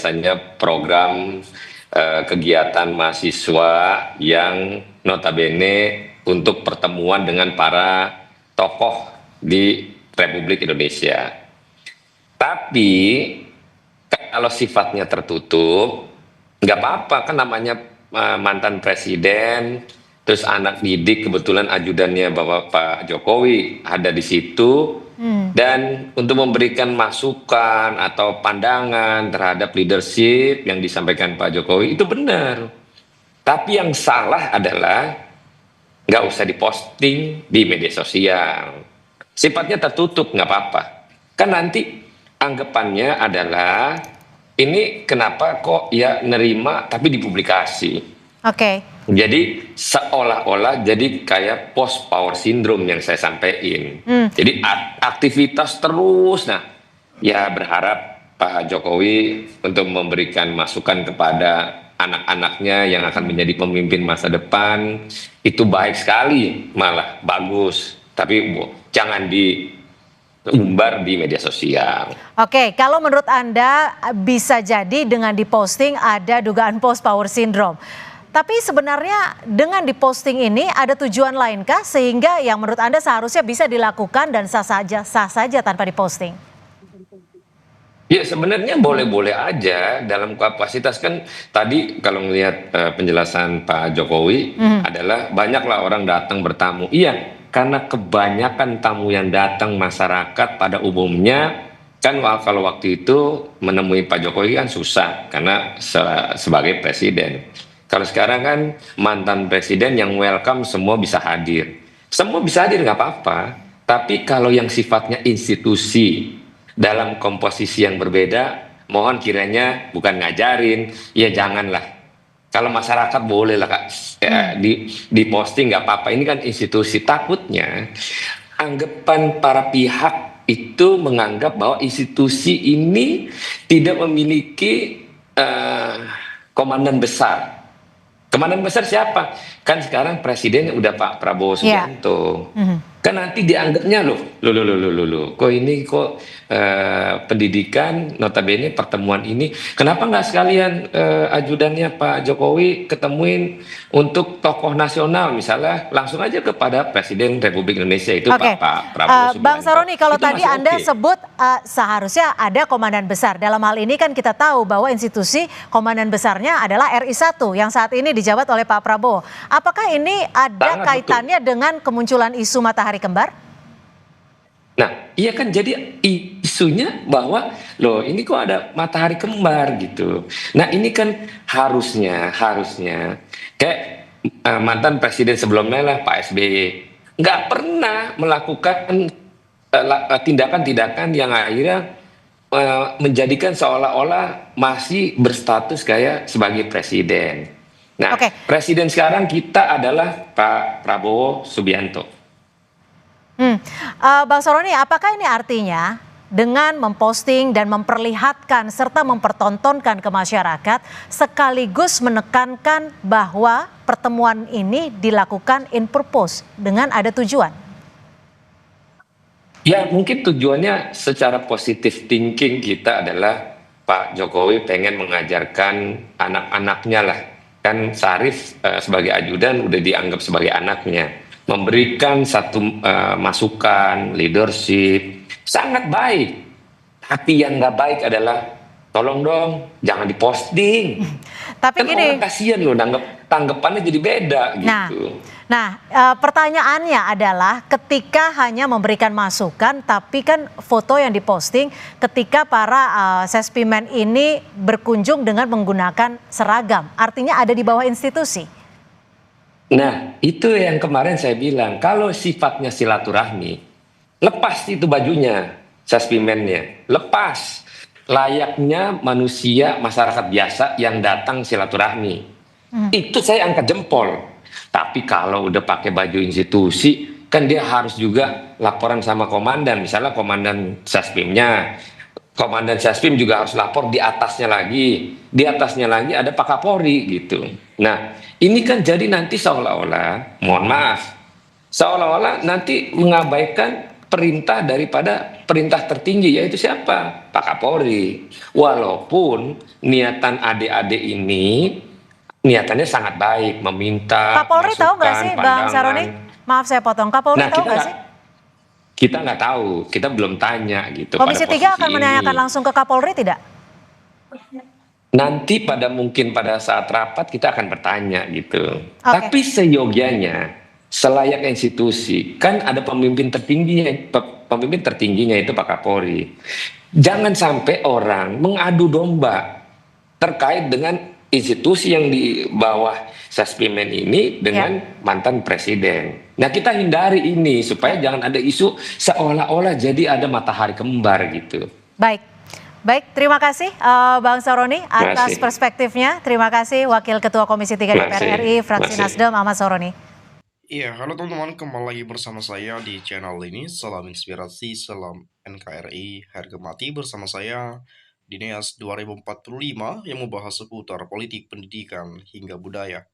biasanya program kegiatan mahasiswa yang notabene untuk pertemuan dengan para tokoh di Republik Indonesia. Tapi kalau sifatnya tertutup, nggak apa-apa, kan namanya mantan presiden, terus anak didik, kebetulan ajudannya Bapak Jokowi ada di situ. Dan untuk memberikan masukan atau pandangan terhadap leadership yang disampaikan Pak Jokowi itu benar. Tapi yang salah adalah nggak usah diposting di media sosial. Sifatnya tertutup, nggak apa-apa. Kan nanti anggapannya adalah ini kenapa kok ya nerima tapi dipublikasi. Oke. Jadi seolah-olah jadi kayak post power syndrome yang saya sampaikan. Jadi aktivitas terus. Nah, ya berharap Pak Jokowi untuk memberikan masukan kepada anak-anaknya yang akan menjadi pemimpin masa depan itu baik sekali, malah bagus. Tapi jangan diumbar di media sosial. Oke, kalau menurut Anda bisa jadi dengan diposting ada dugaan post power syndrome. Tapi sebenarnya dengan diposting ini ada tujuan lainkah sehingga yang menurut Anda seharusnya bisa dilakukan dan sah saja tanpa diposting? Ya sebenarnya boleh-boleh aja dalam kapasitas, kan tadi kalau melihat penjelasan Pak Jokowi adalah banyaklah orang datang bertamu. Iya, karena kebanyakan tamu yang datang masyarakat pada umumnya kan kalau waktu itu menemui Pak Jokowi kan susah karena sebagai presiden. Kalau sekarang kan mantan presiden yang welcome semua bisa hadir. Semua bisa hadir nggak apa-apa. Tapi kalau yang sifatnya institusi dalam komposisi yang berbeda, mohon kiranya bukan ngajarin, ya janganlah. Kalau masyarakat boleh lah Kak, di posting nggak apa-apa. Ini kan institusi, takutnya anggapan para pihak itu menganggap bahwa institusi ini tidak memiliki komandan besar. Komandan besar siapa? Kan sekarang presiden udah Pak Prabowo Subianto. Kan nanti dianggapnya loh, kok ini pendidikan notabene pertemuan ini, kenapa nggak sekalian ajudannya Pak Jokowi ketemuin untuk tokoh nasional, misalnya langsung aja kepada Presiden Republik Indonesia itu Pak Prabowo Subianto. Bang Saroni, kalau itu tadi Anda sebut seharusnya ada komandan besar, dalam hal ini kan kita tahu bahwa institusi komandan besarnya adalah RI1 yang saat ini dijabat oleh Pak Prabowo. Apakah ini ada kaitannya dengan kemunculan isu matahari kembar? Nah, iya kan, jadi isunya bahwa loh ini kok ada matahari kembar gitu. Nah ini kan harusnya kayak mantan presiden sebelumnya lah Pak SBY nggak pernah melakukan tindakan-tindakan yang akhirnya menjadikan seolah-olah masih berstatus kayak sebagai presiden. Nah, presiden sekarang kita adalah Pak Prabowo Subianto. Bang Saroni, apakah ini artinya dengan memposting dan memperlihatkan serta mempertontonkan ke masyarakat sekaligus menekankan bahwa pertemuan ini dilakukan in purpose dengan ada tujuan? Ya mungkin tujuannya secara positive thinking kita adalah Pak Jokowi pengen mengajarkan anak-anaknya lah. Kan Syarif sebagai ajudan udah dianggap sebagai anaknya, memberikan satu masukan leadership sangat baik. Tapi yang nggak baik adalah tolong dong jangan diposting. Tapi kan gini, orang kasihan loh, tanggapannya jadi beda gitu. Nah, pertanyaannya adalah ketika hanya memberikan masukan, tapi kan foto yang diposting ketika para sespimen ini berkunjung dengan menggunakan seragam, artinya ada di bawah institusi. Nah, itu yang kemarin saya bilang, kalau sifatnya silaturahmi, lepas itu bajunya, sespimennya, lepas. Layaknya manusia masyarakat biasa yang datang silaturahmi. Itu saya angkat jempol. Tapi kalau udah pakai baju institusi, kan dia harus juga laporan sama komandan. Misalnya komandan Saspimnya, komandan Saspim juga harus lapor di atasnya lagi. Di atasnya lagi ada Pak Kapolri gitu. Nah, ini kan jadi nanti seolah-olah, mohon maaf, seolah-olah nanti mengabaikan perintah daripada perintah tertinggi, yaitu siapa? Pak Kapolri. Walaupun niatan adik-adik ini niatannya sangat baik, meminta Kapolri tahu nggak sih, masukan, Bang Saroni? pandangan. Maaf saya potong. Kapolri Nah, tahu nggak sih? kita nggak tahu, kita belum tanya gitu pada Komisi 3 posisi akan menanyakan ini. langsung ke Kapolri tidak? Nanti mungkin pada saat rapat kita akan bertanya gitu. Oke. Tapi seyogianya, selayak institusi, kan ada pemimpin tertingginya itu Pak Kapolri. Jangan sampai orang mengadu domba terkait dengan institusi yang di bawah Saspimen ini dengan mantan presiden. Nah, kita hindari ini supaya jangan ada isu seolah-olah jadi ada matahari kembar gitu. Baik. Baik, terima kasih Bang Saroni atas Makasih. perspektifnya. Terima kasih Wakil Ketua Komisi 3 DPR RI, fraksi Nasdem, Ahmad Saroni. Iya, halo teman-teman, kembali lagi bersama saya di channel ini. Salam inspirasi, salam NKRI, harga mati bersama saya Dineas 2045 yang membahas seputar politik, pendidikan, hingga budaya.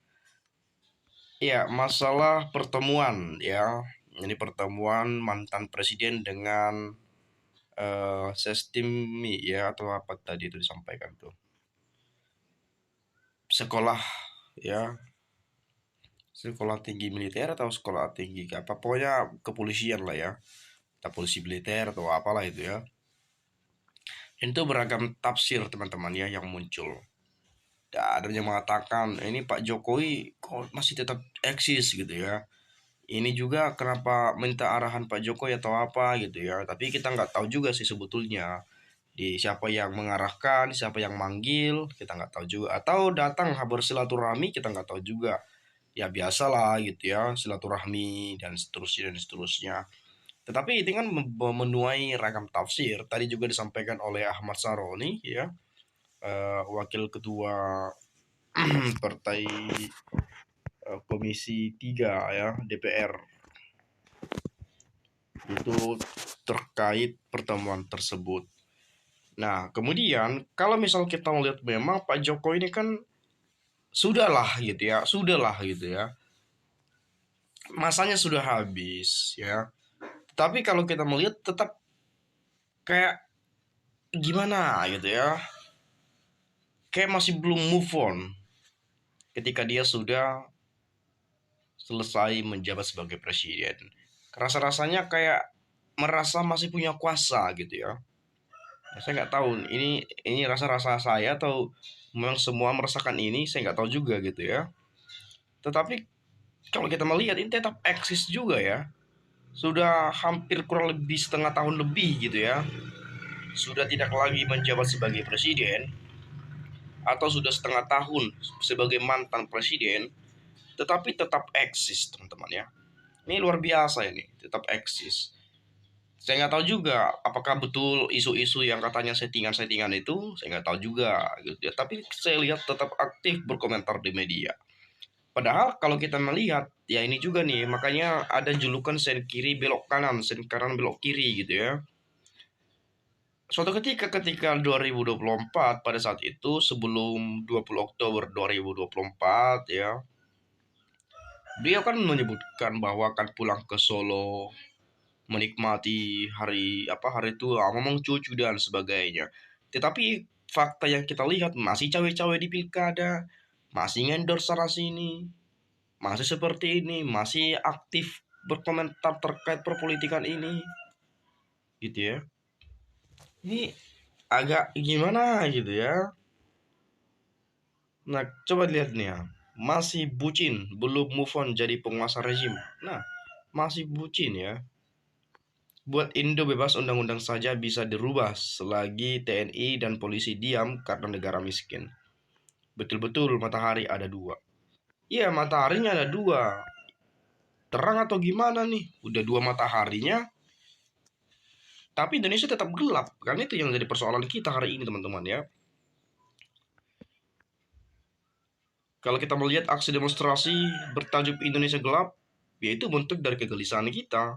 Ya, masalah pertemuan ya. Ini pertemuan mantan presiden dengan Sestimi ya, atau apa tadi itu disampaikan tuh. Sekolah ya, sekolah tinggi militer atau sekolah tinggi apa, pokoknya kepolisian lah ya, atau polisi militer atau apalah itu ya. Itu beragam tafsir teman-teman ya yang muncul. Dan ada yang mengatakan ini Pak Jokowi kok masih tetap eksis gitu ya. Ini juga kenapa minta arahan Pak Jokowi atau apa gitu ya. Tapi kita nggak tahu juga sih sebetulnya di siapa yang mengarahkan, siapa yang manggil, kita nggak tahu juga. Atau datang bersilaturahmi, kita nggak tahu juga. Ya biasalah gitu ya, silaturahmi dan seterusnya dan seterusnya. Tetapi ini kan menuai ragam tafsir. Tadi juga disampaikan oleh Ahmad Saroni ya, wakil ketua partai Komisi 3 ya DPR, itu terkait pertemuan tersebut. Nah, kemudian kalau misal kita melihat memang Pak Jokowi ini kan sudahlah gitu ya, masanya sudah habis ya. Tapi kalau kita melihat tetap kayak gimana gitu ya, kayak masih belum move on ketika dia sudah selesai menjabat sebagai presiden. Rasa-rasanya kayak merasa masih punya kuasa gitu ya. Saya nggak tahu ini rasa-rasa saya atau memang semua merasakan ini, saya nggak tahu juga gitu ya. Tetapi kalau kita melihat ini tetap eksis juga ya. Sudah hampir kurang lebih setengah tahun lebih gitu ya. Sudah tidak lagi menjabat sebagai presiden atau sudah setengah tahun sebagai mantan presiden, tetapi tetap eksis teman-teman ya. Ini luar biasa ini, tetap eksis. Saya nggak tahu juga apakah betul isu-isu yang katanya settingan-settingan itu, saya nggak tahu juga gitu ya. Tapi saya lihat tetap aktif berkomentar di media. Padahal kalau kita melihat ya ini juga nih, makanya ada julukan sen kiri belok kanan, sen kanan belok kiri gitu ya. Suatu ketika 2024 pada saat itu sebelum 20 Oktober 2024 ya, beliau kan menyebutkan bahwa akan pulang ke Solo menikmati hari tua, ngomong cucu dan sebagainya. Tetapi fakta yang kita lihat masih cawe-cawe di pilkada, masih ngendor sana sini, masih seperti ini, masih aktif berkomentar terkait perpolitikan ini, gitu ya. Ini agak gimana gitu ya. Nah, coba lihat nih ya, masih bucin, belum move on jadi penguasa rezim. Nah, masih bucin ya. Buat Indo bebas undang-undang saja bisa dirubah selagi TNI dan polisi diam karena negara miskin. Betul-betul matahari ada dua. Iya, mataharinya ada dua. Terang atau gimana nih? Udah dua mataharinya, tapi Indonesia tetap gelap. Kan itu yang jadi persoalan kita hari ini teman-teman ya. Kalau kita melihat aksi demonstrasi bertajuk Indonesia gelap, yaitu bentuk dari kegelisahan kita,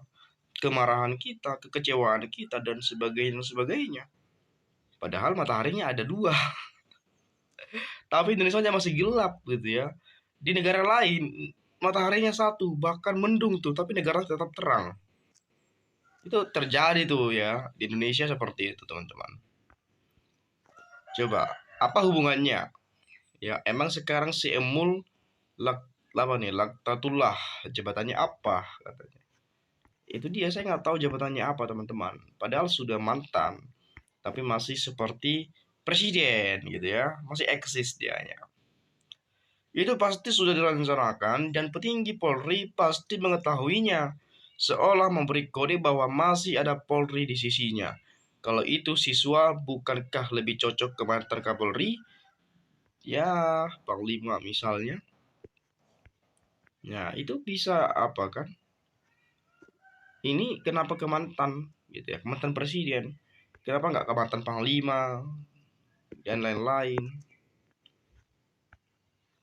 kemarahan kita, kekecewaan kita, dan sebagainya. Padahal mataharinya ada dua. Tapi Indonesia masih gelap gitu ya. Di negara lain mataharinya satu, bahkan mendung tuh, tapi negara tetap terang. Itu terjadi tuh ya di Indonesia seperti itu, teman-teman. Coba, apa hubungannya? Ya, emang sekarang si Emul lak, apa nih? Laktatullah, jabatannya apa katanya. Itu dia, saya nggak tahu jabatannya apa, teman-teman. Padahal sudah mantan, tapi masih seperti presiden gitu ya, masih eksis dianya. Itu pasti sudah direncanakan dan petinggi Polri pasti mengetahuinya, seolah memberi kode bahwa masih ada Polri di sisinya. Kalau itu siswa, bukankah lebih cocok ke mantan Kapolri? Ya, Panglima misalnya. Ya, itu bisa apa kan? Ini kenapa ke mantan gitu ya, ke mantan presiden. Kenapa nggak ke mantan Panglima dan lain-lain?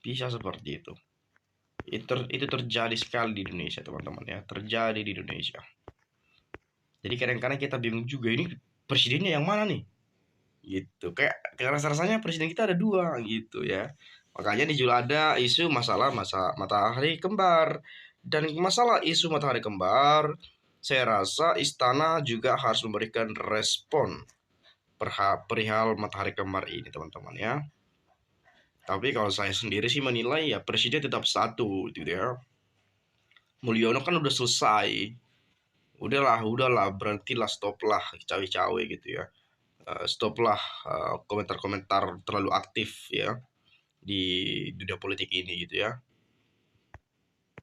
Bisa seperti itu. Itu terjadi sekali di Indonesia, teman-teman ya. Terjadi di Indonesia. Jadi kadang-kadang kita bingung juga, ini presidennya yang mana nih? Gitu. Kayak rasa-rasanya presiden kita ada dua gitu ya. Makanya di Jula ada isu masalah matahari kembar. Dan masalah isu matahari kembar, saya rasa istana juga harus memberikan respon perihal matahari kembar ini, teman-teman ya. Tapi kalau saya sendiri sih menilai ya presiden tetap satu gitu ya. Mulyono kan udah selesai. Udahlah, berhentilah, stoplah cawe-cawe gitu ya. Stoplah komentar-komentar terlalu aktif ya di dunia politik ini gitu ya.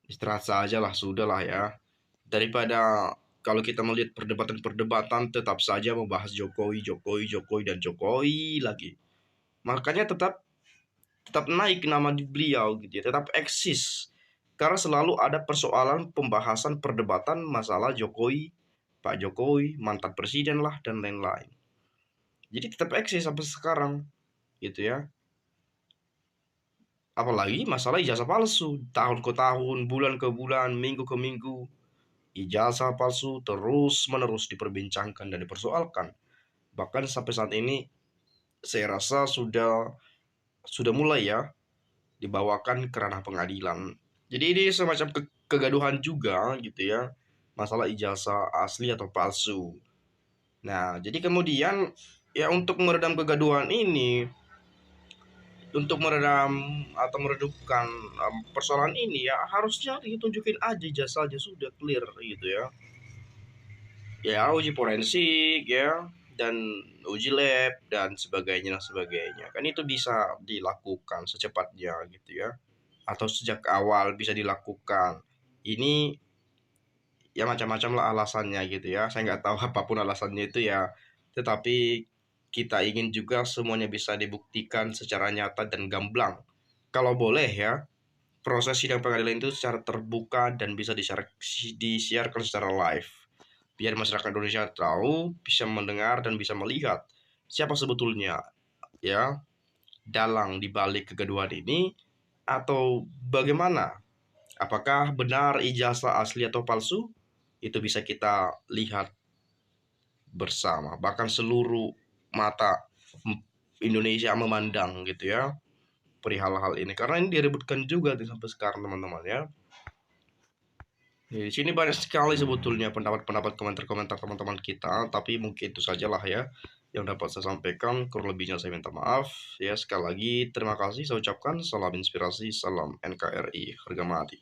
Istirahat saja lah, sudahlah ya. Daripada kalau kita melihat perdebatan-perdebatan tetap saja membahas Jokowi dan Jokowi lagi. Makanya tetap naik nama di beliau gitu ya, tetap eksis. Karena selalu ada persoalan pembahasan perdebatan masalah Jokowi, Pak Jokowi, mantan presiden lah dan lain-lain. Jadi tetap eksis sampai sekarang gitu ya. Apalagi masalah ijazah palsu, tahun ke tahun, bulan ke bulan, minggu ke minggu. Ijazah palsu terus-menerus diperbincangkan dan dipersoalkan. Bahkan sampai saat ini saya rasa sudah mulai ya dibawakan ke ranah pengadilan. Jadi ini semacam kegaduhan juga gitu ya. Masalah ijazah asli atau palsu. Nah, jadi kemudian ya untuk meredam kegaduhan ini, untuk meredam atau meredupkan persoalan ini ya harusnya ditunjukin aja jasanya sudah clear gitu ya. Ya uji forensik ya dan uji lab dan sebagainya kan itu bisa dilakukan secepatnya gitu ya, atau sejak awal bisa dilakukan. Ini ya macam-macam lah alasannya gitu ya, saya nggak tahu apapun alasannya itu ya, tetapi kita ingin juga semuanya bisa dibuktikan secara nyata dan gamblang. Kalau boleh ya, proses sidang pengadilan itu secara terbuka dan bisa disiarkan secara live. Biar masyarakat Indonesia tahu, bisa mendengar dan bisa melihat siapa sebetulnya ya dalang di balik kegaduhan ini, atau bagaimana. Apakah benar ijazah asli atau palsu? Itu bisa kita lihat bersama. Bahkan seluruh mata Indonesia memandang gitu ya perihal hal ini. Karena ini diributkan juga sampai sekarang, teman-teman ya. Di sini banyak sekali sebetulnya pendapat-pendapat, komentar-komentar teman-teman kita, tapi mungkin itu sajalah ya yang dapat saya sampaikan. Kurang lebihnya saya minta maaf. Ya, sekali lagi terima kasih saya ucapkan. Salam inspirasi, salam NKRI, harga mati.